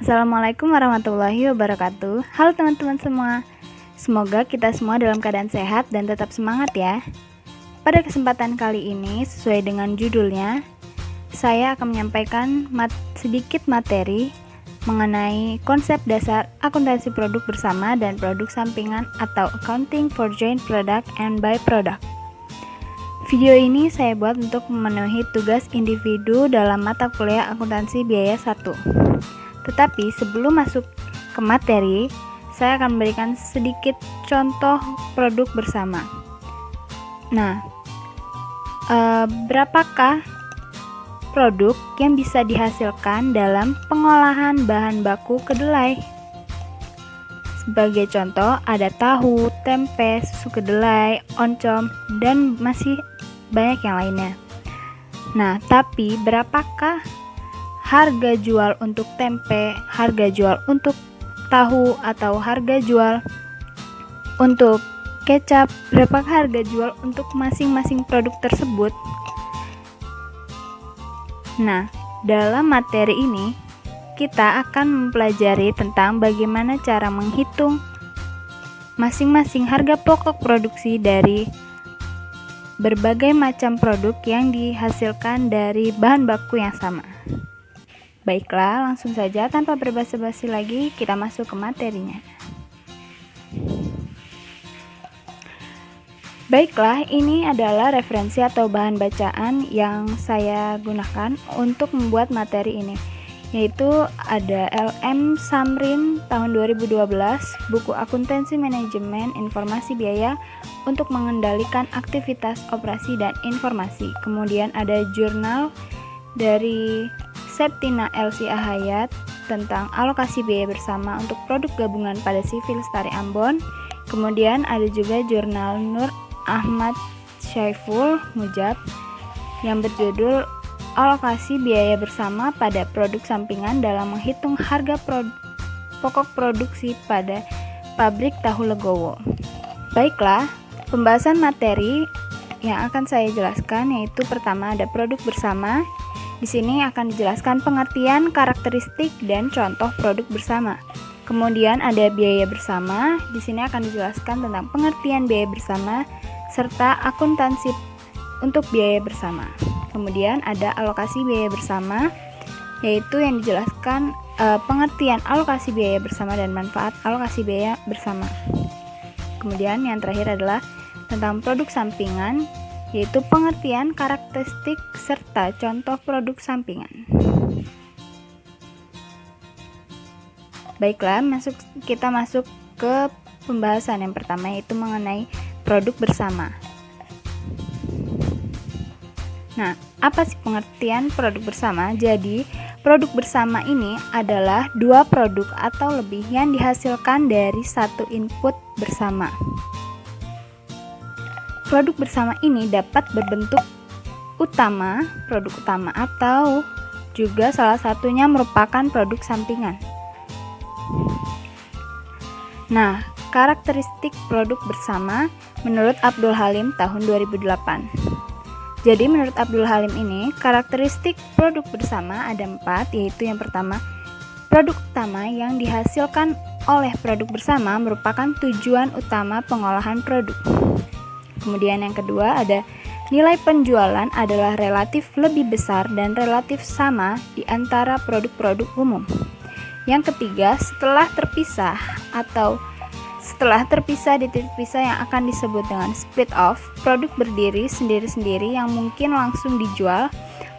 Assalamualaikum warahmatullahi wabarakatuh. Halo teman-teman semua. Semoga kita semua dalam keadaan sehat dan tetap semangat ya. Pada kesempatan kali ini, sesuai dengan judulnya, saya akan menyampaikan sedikit materi mengenai konsep dasar akuntansi produk bersama dan produk sampingan atau accounting for joint product and by product. Video ini saya buat untuk memenuhi tugas individu dalam mata kuliah akuntansi biaya 1. Tetapi sebelum masuk ke materi, saya akan memberikan sedikit contoh produk bersama. Nah, berapakah produk yang bisa dihasilkan dalam pengolahan bahan baku kedelai? Sebagai contoh, ada tahu, tempe, susu kedelai, oncom, dan masih banyak yang lainnya. Nah, tapi berapakah harga jual untuk tempe, harga jual untuk tahu, atau harga jual untuk kecap? Berapakah harga jual untuk masing-masing produk tersebut? Nah, dalam materi ini kita akan mempelajari tentang bagaimana cara menghitung masing-masing harga pokok produksi dari berbagai macam produk yang dihasilkan dari bahan baku yang sama. Baiklah, langsung saja tanpa berbasa-basi lagi kita masuk ke materinya. Baiklah, ini adalah referensi atau bahan bacaan yang saya gunakan untuk membuat materi ini, yaitu ada LM Samrin tahun 2012, buku akuntansi manajemen informasi biaya untuk mengendalikan aktivitas operasi dan informasi. Kemudian ada jurnal dari Septina LC Ahayat tentang alokasi biaya bersama untuk produk gabungan pada Sivil Lestari Ambon. Kemudian ada juga jurnal Nur Ahmad Syaiful Mujab yang berjudul alokasi biaya bersama pada produk sampingan dalam menghitung harga pokok produksi pada pabrik tahu Legowo. Baiklah, pembahasan materi yang akan saya jelaskan yaitu pertama ada produk bersama. Di sini akan dijelaskan pengertian, karakteristik, dan contoh produk bersama. Kemudian ada biaya bersama. Di sini akan dijelaskan tentang pengertian biaya bersama serta akuntansi untuk biaya bersama. Kemudian ada alokasi biaya bersama, yaitu yang dijelaskan pengertian alokasi biaya bersama dan manfaat alokasi biaya bersama. Kemudian yang terakhir adalah tentang produk sampingan, yaitu pengertian, karakteristik, serta contoh produk sampingan. Baiklah, kita masuk ke pembahasan yang pertama, yaitu mengenai produk bersama. Nah, apa sih pengertian produk bersama? Jadi, produk bersama ini adalah dua produk atau lebih yang dihasilkan dari satu input bersama. Produk bersama ini dapat berbentuk produk utama, atau juga salah satunya merupakan produk sampingan. Nah, karakteristik produk bersama menurut Abdul Halim tahun 2008. Jadi menurut Abdul Halim ini, karakteristik produk bersama ada 4, yaitu yang pertama, produk utama yang dihasilkan oleh produk bersama merupakan tujuan utama pengolahan produk. Kemudian yang kedua ada nilai penjualan adalah relatif lebih besar dan relatif sama di antara produk-produk umum. Yang ketiga, setelah terpisah di titik pisah yang akan disebut dengan split off, produk berdiri sendiri-sendiri yang mungkin langsung dijual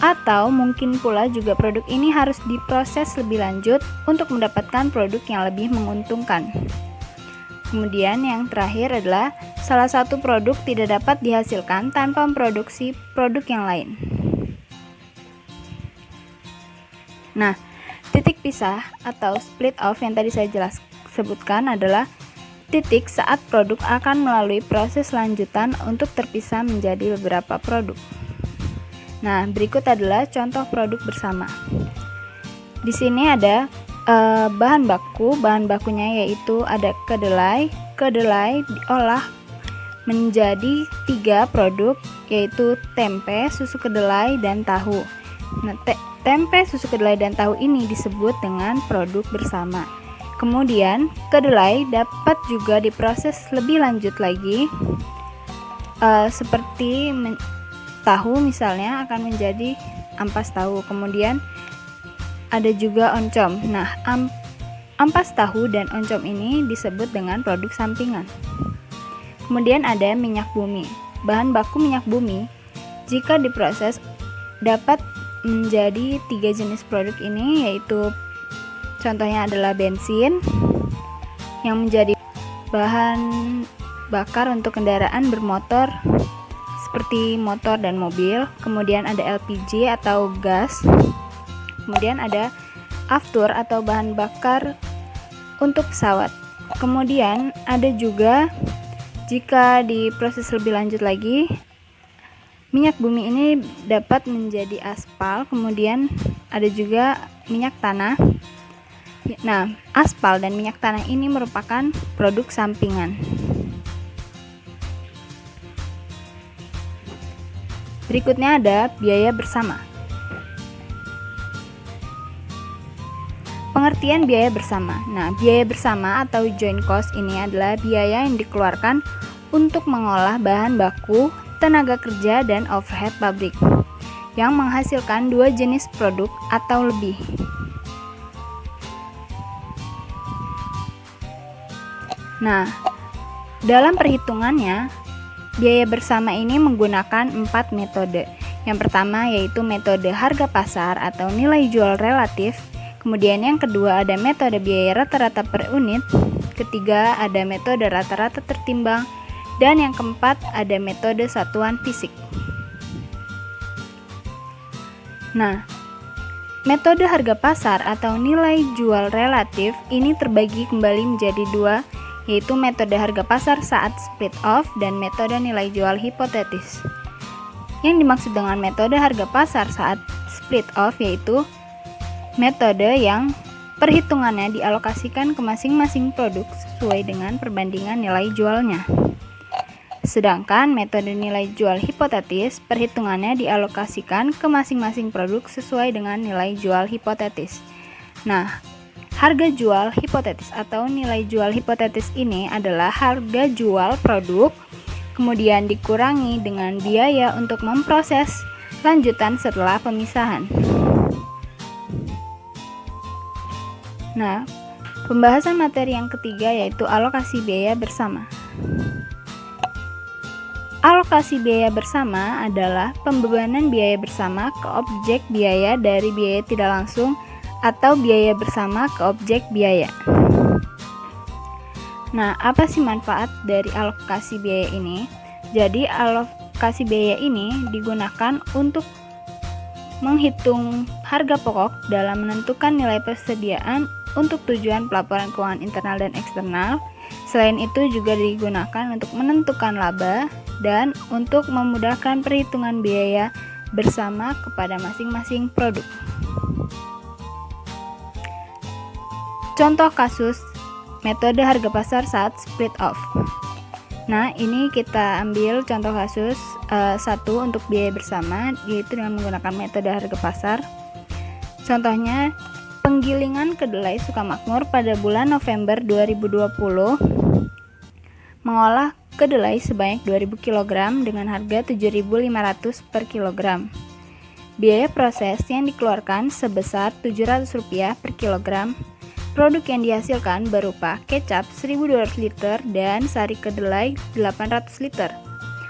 atau mungkin pula juga produk ini harus diproses lebih lanjut untuk mendapatkan produk yang lebih menguntungkan. Kemudian yang terakhir adalah salah satu produk tidak dapat dihasilkan tanpa memproduksi produk yang lain. Nah, titik pisah atau split off yang tadi saya sebutkan adalah titik saat produk akan melalui proses lanjutan untuk terpisah menjadi beberapa produk. Nah, berikut adalah contoh produk bersama. Di sini ada bahan bakunya yaitu ada kedelai diolah menjadi 3 produk, yaitu tempe, susu kedelai, dan tahu. Nah, tempe, susu kedelai, dan tahu ini disebut dengan produk bersama. Kemudian, kedelai dapat juga diproses lebih lanjut lagi, seperti tahu misalnya akan menjadi ampas tahu. Kemudian ada juga oncom. Nah, ampas tahu dan oncom ini disebut dengan produk sampingan. Kemudian ada minyak bumi. Bahan baku minyak bumi jika diproses dapat menjadi 3 jenis produk ini, yaitu contohnya adalah bensin yang menjadi bahan bakar untuk kendaraan bermotor seperti motor dan mobil. Kemudian ada LPG atau gas. Kemudian ada aftur atau bahan bakar untuk pesawat. Kemudian ada juga, jika diproses lebih lanjut lagi, minyak bumi ini dapat menjadi aspal. Kemudian ada juga minyak tanah. Nah, aspal dan minyak tanah ini merupakan produk sampingan. Berikutnya ada biaya bersama. Pengertian biaya bersama. Nah, biaya bersama atau joint cost ini adalah biaya yang dikeluarkan untuk mengolah bahan baku, tenaga kerja, dan overhead pabrik yang menghasilkan 2 jenis produk atau lebih. Nah, dalam perhitungannya, biaya bersama ini menggunakan 4 metode. Yang pertama yaitu metode harga pasar atau nilai jual relatif. Kemudian yang kedua ada metode biaya rata-rata per unit. Ketiga ada metode rata-rata tertimbang. Dan yang keempat ada metode satuan fisik. Nah, metode harga pasar atau nilai jual relatif ini terbagi kembali menjadi 2, yaitu metode harga pasar saat split off dan metode nilai jual hipotetis. Yang dimaksud dengan metode harga pasar saat split off yaitu metode yang perhitungannya dialokasikan ke masing-masing produk sesuai dengan perbandingan nilai jualnya. Sedangkan metode nilai jual hipotetis, perhitungannya dialokasikan ke masing-masing produk sesuai dengan nilai jual hipotetis. Nah, harga jual hipotetis atau nilai jual hipotetis ini adalah harga jual produk, kemudian dikurangi dengan biaya untuk memproses lanjutan setelah pemisahan. Nah, pembahasan materi yang ketiga yaitu alokasi biaya bersama. Alokasi biaya bersama adalah pembebanan biaya bersama ke objek biaya dari biaya tidak langsung atau biaya bersama ke objek biaya. Nah, apa sih manfaat dari alokasi biaya ini? Jadi, alokasi biaya ini digunakan untuk menghitung harga pokok dalam menentukan nilai persediaan untuk tujuan pelaporan keuangan internal dan eksternal. Selain itu juga digunakan untuk menentukan laba dan untuk memudahkan perhitungan biaya bersama kepada masing-masing produk. Contoh kasus metode harga pasar saat split off. Nah, ini kita ambil contoh kasus 1 untuk biaya bersama, yaitu dengan menggunakan metode harga pasar. Contohnya, penggilingan kedelai Sukamakmur pada bulan November 2020 mengolah kedelai sebanyak 2000 kg dengan harga 7.500 per kilogram. Biaya proses yang dikeluarkan sebesar Rp700 per kilogram. Produk yang dihasilkan berupa kecap 1.200 liter dan sari kedelai 800 liter.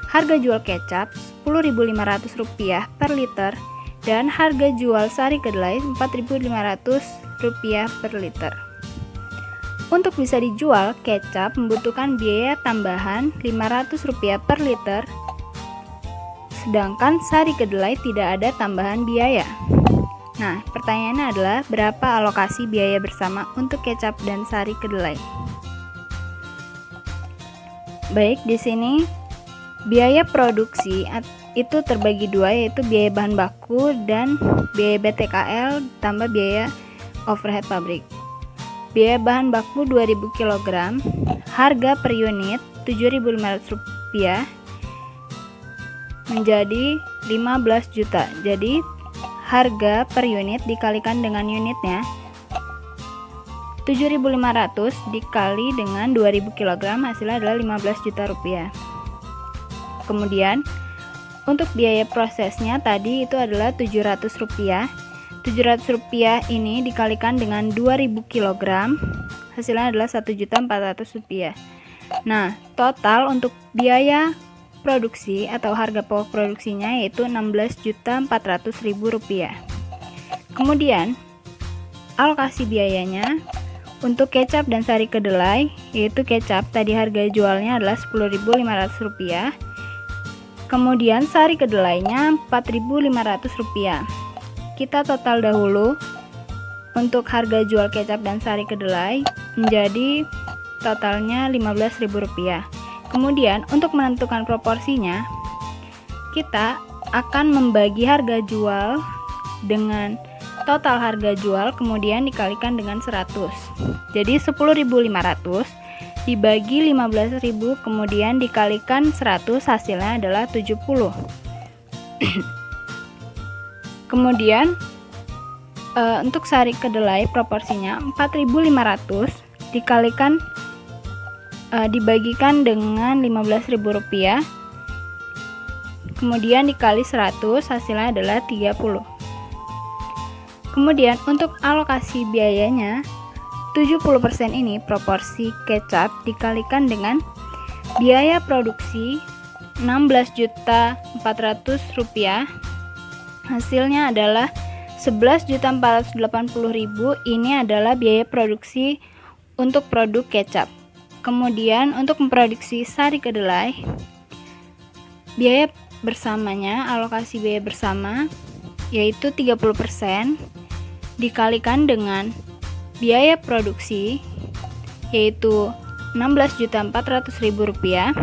Harga jual kecap Rp10.500 per liter dan harga jual sari kedelai Rp4.500 per liter. Untuk bisa dijual, kecap membutuhkan biaya tambahan Rp500 per liter, sedangkan sari kedelai tidak ada tambahan biaya. Nah, pertanyaannya adalah berapa alokasi biaya bersama untuk kecap dan sari kedelai? Baik, di sini biaya produksi itu terbagi 2, yaitu biaya bahan baku dan biaya BTKL tambah biaya overhead pabrik. Biaya bahan baku 2000 kg, harga per unit Rp7.500 menjadi 15 juta. Jadi harga per unit dikalikan dengan unitnya, 7.500 dikali dengan 2.000 kg hasilnya adalah 15 juta rupiah. Kemudian untuk biaya prosesnya tadi itu adalah 700 rupiah. 700 rupiah ini dikalikan dengan 2.000 kg hasilnya adalah 1.400 rupiah. Nah, total untuk biaya produksi atau harga pokok produksinya yaitu 16.400.000 rupiah. Kemudian alokasi biayanya untuk kecap dan sari kedelai, yaitu kecap tadi harga jualnya adalah 10.500 rupiah. Kemudian sari kedelainya 4.500 rupiah. Kita total dahulu untuk harga jual kecap dan sari kedelai menjadi totalnya 15.000 rupiah. Kemudian untuk menentukan proporsinya, kita akan membagi harga jual dengan total harga jual kemudian dikalikan dengan 100. Jadi 10.500 dibagi 15.000 kemudian dikalikan 100 hasilnya adalah 70. Kemudian untuk sari kedelai proporsinya 4.500 dikalikan dibagikan dengan 15.000 rupiah kemudian dikali 100 hasilnya adalah 30. Kemudian untuk alokasi biayanya 70% ini proporsi kecap dikalikan dengan biaya produksi 16.400 rupiah hasilnya adalah 11.480.000. Ini adalah biaya produksi untuk produk kecap. Kemudian untuk memproduksi sari kedelai biaya bersamanya, alokasi biaya bersama yaitu 30% dikalikan dengan biaya produksi yaitu 16.400.000 rupiah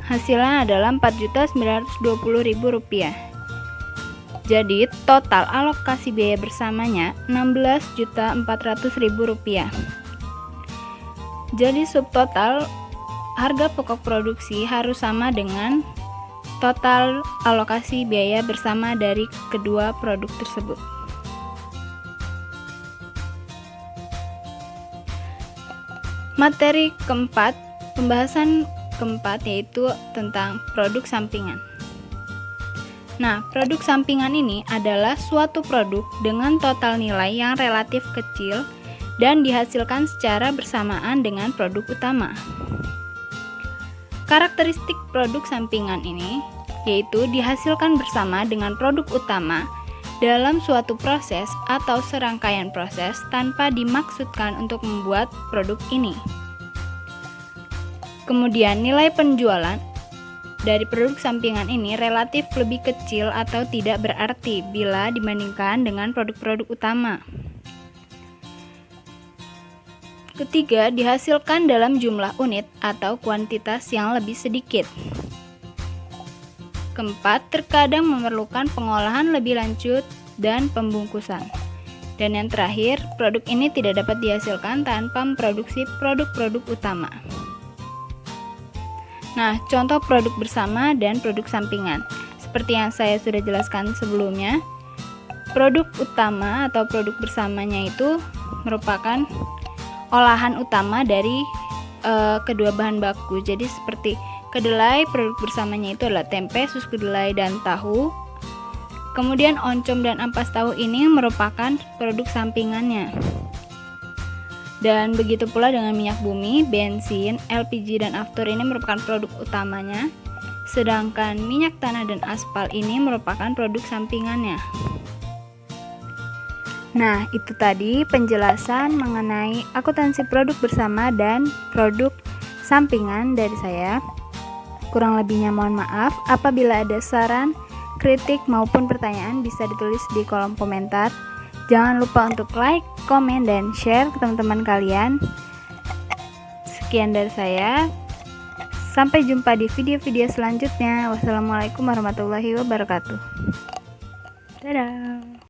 hasilnya adalah 4.920.000 rupiah. Jadi total alokasi biaya bersamanya 16.400.000 rupiah. Jadi subtotal harga pokok produksi harus sama dengan total alokasi biaya bersama dari kedua produk tersebut. Materi keempat, pembahasan keempat yaitu tentang produk sampingan. Nah, produk sampingan ini adalah suatu produk dengan total nilai yang relatif kecil dan dihasilkan secara bersamaan dengan produk utama. Karakteristik produk sampingan ini yaitu dihasilkan bersama dengan produk utama dalam suatu proses atau serangkaian proses tanpa dimaksudkan untuk membuat produk ini. Kemudian nilai penjualan dari produk sampingan ini relatif lebih kecil atau tidak berarti bila dibandingkan dengan produk-produk utama. Ketiga, dihasilkan dalam jumlah unit atau kuantitas yang lebih sedikit. Keempat, terkadang memerlukan pengolahan lebih lanjut dan pembungkusan. Dan yang terakhir, produk ini tidak dapat dihasilkan tanpa memproduksi produk-produk utama. Nah, contoh produk bersama dan produk sampingan. Seperti yang saya sudah jelaskan sebelumnya, produk utama atau produk bersamanya itu merupakan olahan utama dari kedua bahan baku. Jadi seperti kedelai, produk bersamanya itu adalah tempe, sus kedelai, dan tahu. Kemudian oncom dan ampas tahu ini merupakan produk sampingannya. Dan begitu pula dengan minyak bumi, bensin, LPG, dan aftur ini merupakan produk utamanya. Sedangkan minyak tanah dan aspal ini merupakan produk sampingannya. Nah, itu tadi penjelasan mengenai akuntansi produk bersama dan produk sampingan dari saya. Kurang lebihnya mohon maaf. Apabila ada saran, kritik maupun pertanyaan bisa ditulis di kolom komentar. Jangan lupa untuk like, komen, dan share ke teman-teman kalian. Sekian dari saya. Sampai jumpa di video-video selanjutnya. Wassalamualaikum warahmatullahi wabarakatuh. Dadah.